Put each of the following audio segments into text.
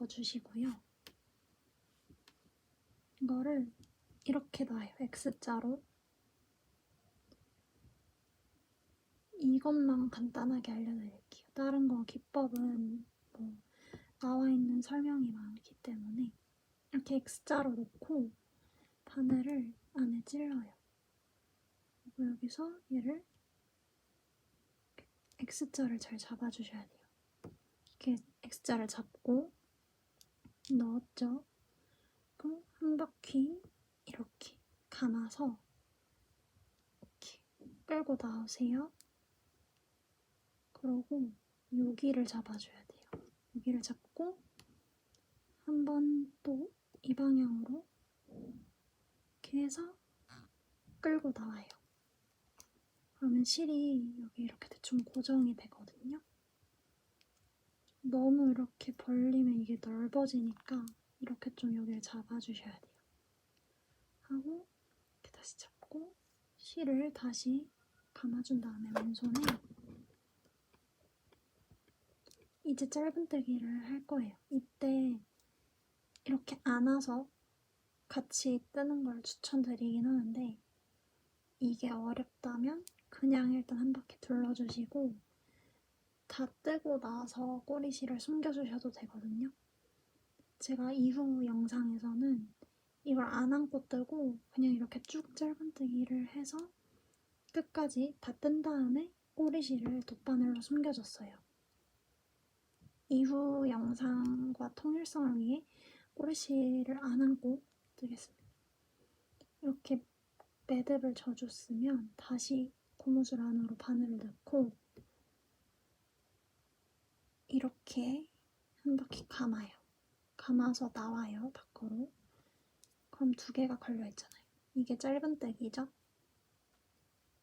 넣어주시고요. 이거를 이렇게 놔요. X자로. 이것만 간단하게 알려드릴게요. 다른 거 기법은 뭐 나와 있는 설명이 많기 때문에 이렇게 X자로 놓고 바늘을 안에 찔러요. 그리고 여기서 얘를 X자를 잘 잡아주셔야 돼요. 이렇게 X자를 잡고 넣었죠. 그리고 한 바퀴 이렇게 감아서 이렇게 끌고 나오세요. 그러고 여기를 잡아줘야 돼요. 여기를 잡고 한 번 또 이 방향으로 이렇게 해서 끌고 나와요. 그러면 실이 여기 이렇게 대충 고정이 되거든요. 너무 이렇게 벌리면 이게 넓어지니까 이렇게 좀 여기를 잡아주셔야 돼요. 하고 이렇게 다시 잡고 실을 다시 감아준 다음에 왼손에 이제 짧은뜨기를 할 거예요. 이때 이렇게 안아서 같이 뜨는 걸 추천드리긴 하는데 이게 어렵다면 그냥 일단 한 바퀴 둘러주시고 다 뜨고 나서 꼬리실을 숨겨주셔도 되거든요. 제가 이후 영상에서는 이걸 안 안고 뜨고 그냥 이렇게 쭉 짧은뜨기를 해서 끝까지 다 뜬 다음에 꼬리실을 돗바늘로 숨겨줬어요. 이후 영상과 통일성을 위해 꼬리실을 안 안고 뜨겠습니다. 이렇게 매듭을 져줬으면 다시 고무줄 안으로 바늘을 넣고 이렇게 한 바퀴 감아요. 감아서 나와요, 밖으로. 그럼 두 개가 걸려있잖아요. 이게 짧은뜨기죠?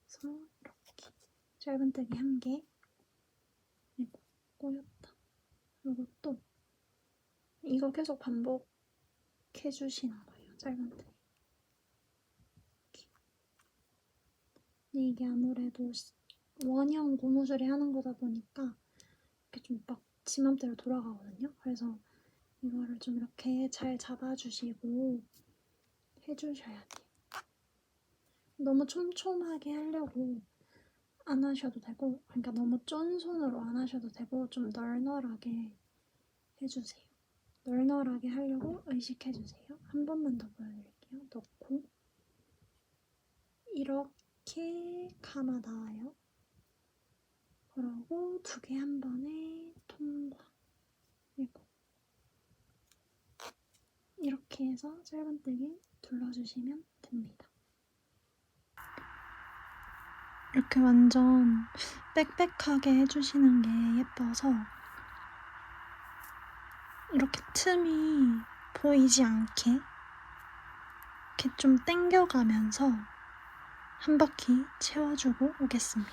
그래서 이렇게 짧은뜨기 한 개. 아이고, 꼬였다. 그리고 또 이거 계속 반복해주시는 거예요, 짧은뜨기. 이렇게. 근데 이게 아무래도 원형 고무줄에 하는 거다 보니까 이렇게 좀 막 지 맘대로 돌아가거든요. 그래서 이거를 좀 이렇게 잘 잡아주시고 해주셔야 돼요. 너무 촘촘하게 하려고 안 하셔도 되고, 그러니까 너무 쫀손으로 안 하셔도 되고 좀 널널하게 해주세요. 널널하게 하려고 의식해주세요. 한 번만 더 보여드릴게요. 넣고 이렇게 감아 나와요. 그러고 두 개 한 번에 통과. 그리고 이렇게 해서 짧은뜨기 둘러주시면 됩니다. 이렇게 완전 빽빽하게 해주시는 게 예뻐서 이렇게 틈이 보이지 않게 이렇게 좀 당겨가면서 한 바퀴 채워주고 오겠습니다.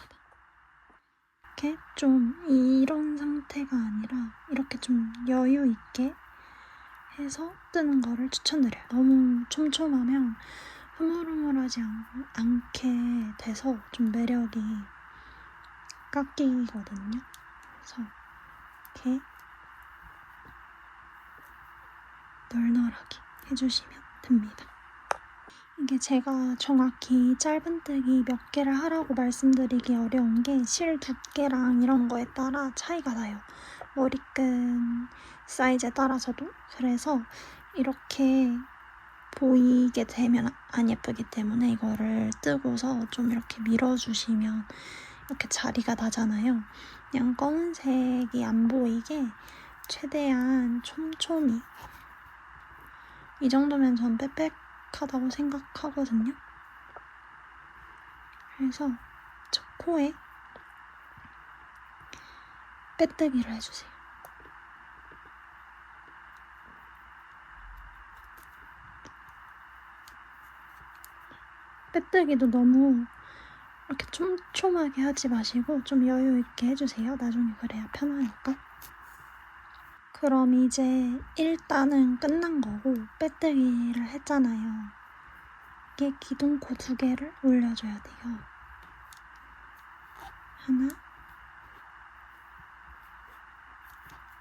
이렇게 좀 이런 상태가 아니라 이렇게 좀 여유 있게 해서 뜨는 거를 추천드려요. 너무 촘촘하면 흐물흐물하지 않게 돼서 좀 매력이 깎이거든요. 그래서 이렇게 널널하게 해주시면 됩니다. 이게 제가 정확히 짧은뜨기 몇 개를 하라고 말씀드리기 어려운 게 실 두께랑 이런 거에 따라 차이가 나요. 머리끈 사이즈에 따라서도. 그래서 이렇게 보이게 되면 안 예쁘기 때문에 이거를 뜨고서 좀 이렇게 밀어주시면 이렇게 자리가 나잖아요. 그냥 검은색이 안 보이게 최대한 촘촘히, 이 정도면 전 빽빽하다고 생각하거든요. 그래서 저 코에 빼뜨기를 해주세요. 빼뜨기도 너무 이렇게 촘촘하게 하지 마시고 좀 여유 있게 해주세요. 나중에 그래야 편하니까. 그럼 이제 1단은 끝난 거고 빼뜨기를 했잖아요. 이게 기둥코 2개를 올려줘야 돼요. 하나,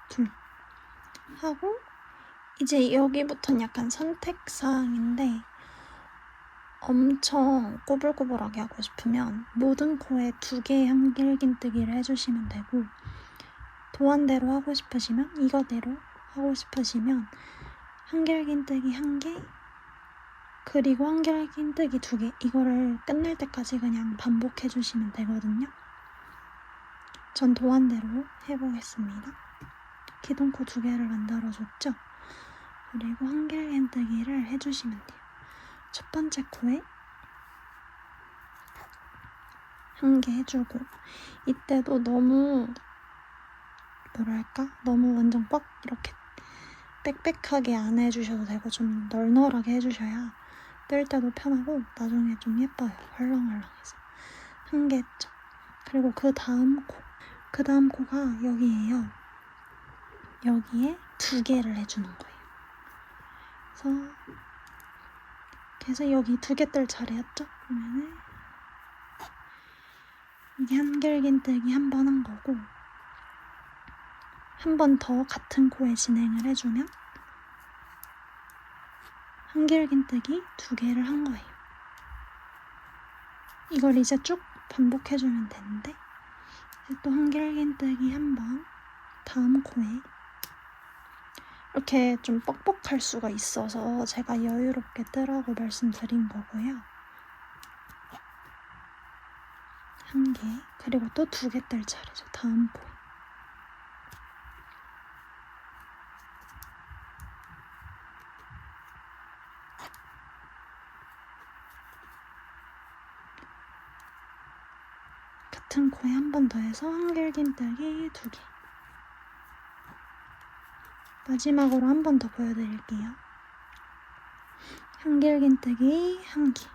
둘 하고 이제 여기부터는 약간 선택사항인데 엄청 꼬불꼬불하게 하고 싶으면 모든 코에 2개의 한길긴뜨기를 해주시면 되고, 도안대로 하고 싶으시면, 이거대로 하고 싶으시면 한길긴뜨기 1개, 그리고 한길긴뜨기 2개, 이거를 끝낼 때까지 그냥 반복해주시면 되거든요. 전 도안대로 해보겠습니다. 기둥코 2개를 만들어줬죠? 그리고 한길긴뜨기를 해주시면 돼요. 첫 번째 코에 1개 해주고, 이때도 너무 뭐랄까? 너무 완전 꽉 이렇게 빽빽하게 안 해주셔도 되고 좀 널널하게 해주셔야 뜰 때도 편하고 나중에 좀 예뻐요. 헐렁헐렁해서. 1개 했죠. 그리고 그 다음 코가 여기예요. 여기에 2개를 해주는 거예요. 그래서 여기 2개 뜰 차례였죠? 그러면은 이게 한길긴뜨기 1번 한 거고, 한 번 더 같은 코에 진행을 해주면 한길긴뜨기 2개를 한 거예요. 이걸 이제 쭉 반복해주면 되는데, 이제 또 한길긴뜨기 1번, 다음 코에 이렇게 좀 뻑뻑할 수가 있어서 제가 여유롭게 뜨라고 말씀드린 거고요. 1개, 그리고 또 2개 뜰 차례죠. 다음 코에. 같은 코에 한 번 더 해서 한길긴뜨기 2개. 마지막으로 한 번 더 보여드릴게요. 한길긴뜨기 1개.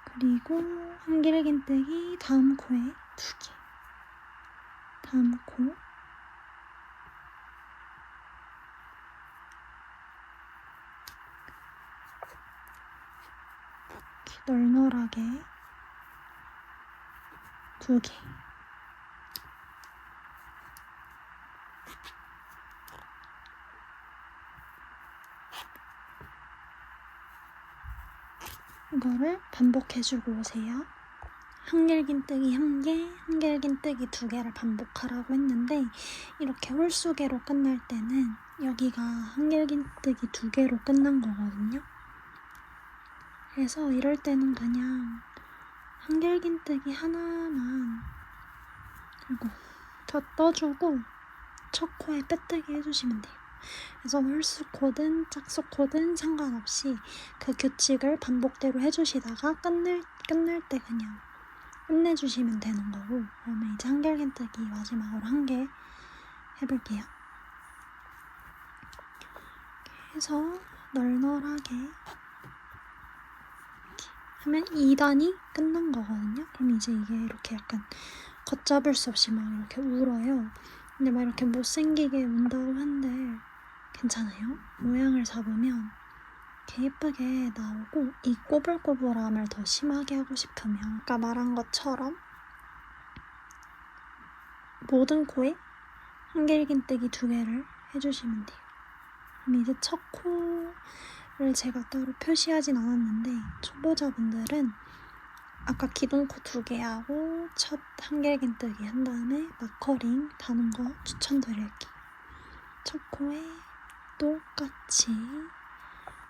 그리고 한길긴뜨기 다음 코에 2개. 다음 코. 이렇게 널널하게 2개. 이거를 반복해주고 오세요. 한길긴뜨기 1개, 한길긴뜨기 2개를 반복하라고 했는데, 이렇게 홀수개로 끝날 때는 여기가 한길긴뜨기 2개로 끝난 거거든요. 그래서 이럴 때는 그냥 한길긴뜨기 하나만 그리고 더 떠주고 첫 코에 빼뜨기 해주시면 돼요. 그래서 홀수코든 짝수코든 상관없이 그 규칙을 반복대로 해주시다가 끝낼 때 그냥 끝내주시면 되는 거고, 그러면 이제 한길긴뜨기 마지막으로 1개 해볼게요. 해서 널널하게 이렇게 하면 2단이 끝난 거거든요. 그럼 이제 이게 이렇게 약간 걷잡을 수 없이 막 이렇게 울어요. 근데 막 이렇게 못생기게 운다고 한들 괜찮아요. 모양을 잡으면 이렇게 예쁘게 나오고, 이 꼬불꼬불함을 더 심하게 하고 싶으면 아까 말한 것처럼 모든 코에 한길긴뜨기 2개를 해주시면 돼요. 그럼 이제 첫 코를 제가 따로 표시하진 않았는데, 초보자분들은 아까 기둥코 2개 하고 첫 한길긴뜨기 한 다음에 마커링 다는 거 추천드릴게요. 첫 코에 똑같이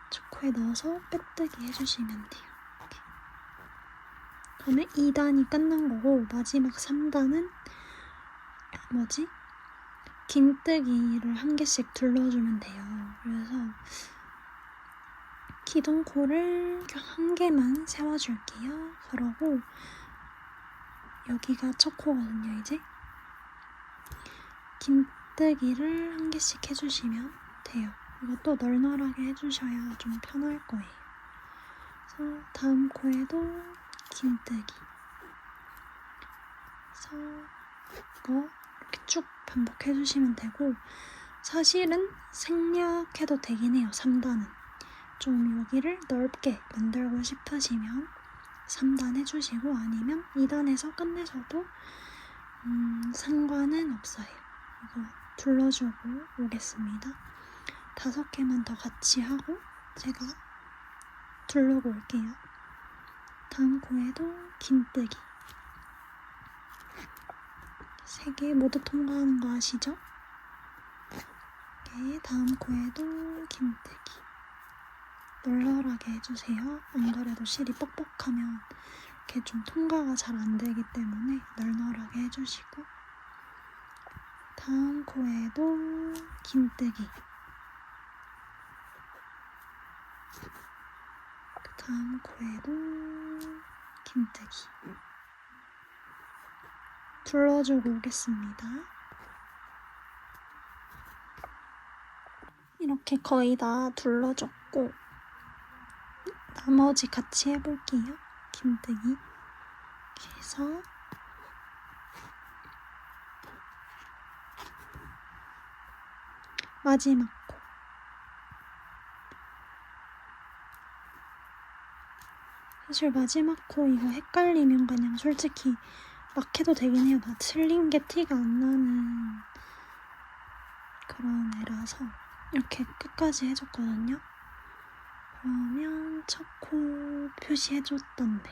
첫 코에 넣어서 빼뜨기 해주시면 돼요. 이렇게. 그러면 2단이 끝난 거고, 마지막 3단은 긴뜨기를 1개씩 둘러주면 돼요. 그래서 기둥코를 1개만 세워줄게요. 그러고 여기가 첫 코거든요. 이제 긴뜨기를 1개씩 해주시면 돼요. 이것도 널널하게 해주셔야 좀 편할 거예요. 그래서 다음 코에도 긴뜨기. 그래서 이거 이렇게 쭉 반복해주시면 되고, 사실은 생략해도 되긴 해요. 3단은 좀 여기를 넓게 만들고 싶으시면 3단 해주시고 아니면 2단에서 끝내셔도 상관은 없어요. 이거 둘러주고 오겠습니다. 5개만 더 같이 하고 제가 둘러고 올게요. 다음 코에도 긴뜨기 3개 모두 통과하는 거 아시죠? 네, 다음 코에도 긴뜨기 널널하게 해주세요. 안 그래도 실이 뻑뻑하면 이렇게 좀 통과가 잘 안 되기 때문에 널널하게 해주시고 다음 코에도 긴뜨기 그 다음 코에도 긴뜨기 둘러주고 오겠습니다. 이렇게 거의 다 둘러줬고 나머지 같이 해볼게요. 긴뜨기 이렇게 해서 마지막 코 사실 마지막 코 이거 헷갈리면 그냥 솔직히 막 해도 되긴 해요. 나 틀린 게 티가 안 나는 그런 애라서 이렇게 끝까지 해줬거든요. 그러면 첫 코 표시해줬던 데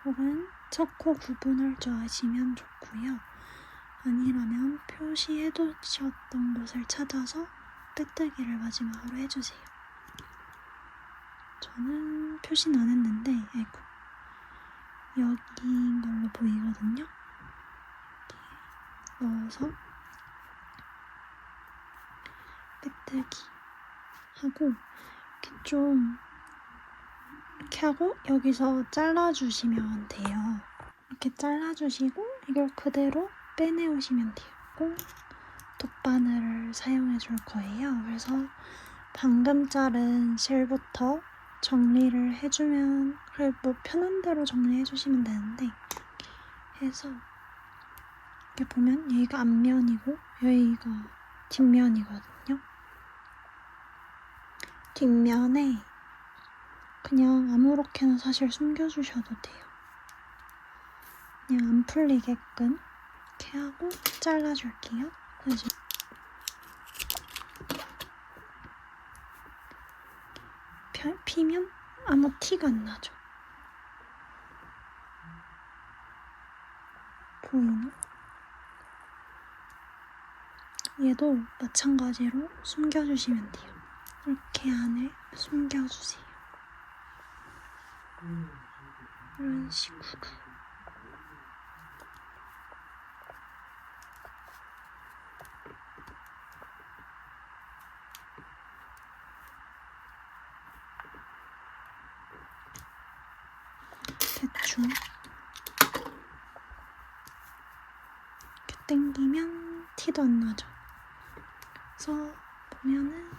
혹은 첫 코 구분할 줄 아시면 좋고요. 아니라면 표시해두셨던 곳을 찾아서 빼뜨기를 마지막으로 해주세요. 저는 표시는 안 했는데 아이고 여기인 걸로 보이거든요. 이렇게 넣어서 빼뜨기 하고 이렇게 좀 이렇게 하고 여기서 잘라주시면 돼요. 이렇게 잘라주시고 이걸 그대로 빼내오시면 돼요. 돗바늘을 사용해 줄 거예요. 그래서 방금 자른 실부터 정리를 해주면 뭐 편한 대로 정리해 주시면 되는데 해서 이렇게 보면 여기가 앞면이고 여기가 뒷면이거든요. 뒷면에 그냥 아무렇게나 사실 숨겨주셔도 돼요. 그냥 안 풀리게끔 이렇게 하고 잘라줄게요. 그래서 피면 아무 티가 안 나죠. 보이나? 얘도 마찬가지로 숨겨주시면 돼요. 이렇게 안에 숨겨주세요. 이런 식으로. 대충 이렇게 당기면 티도 안 나죠. 그래서 보면은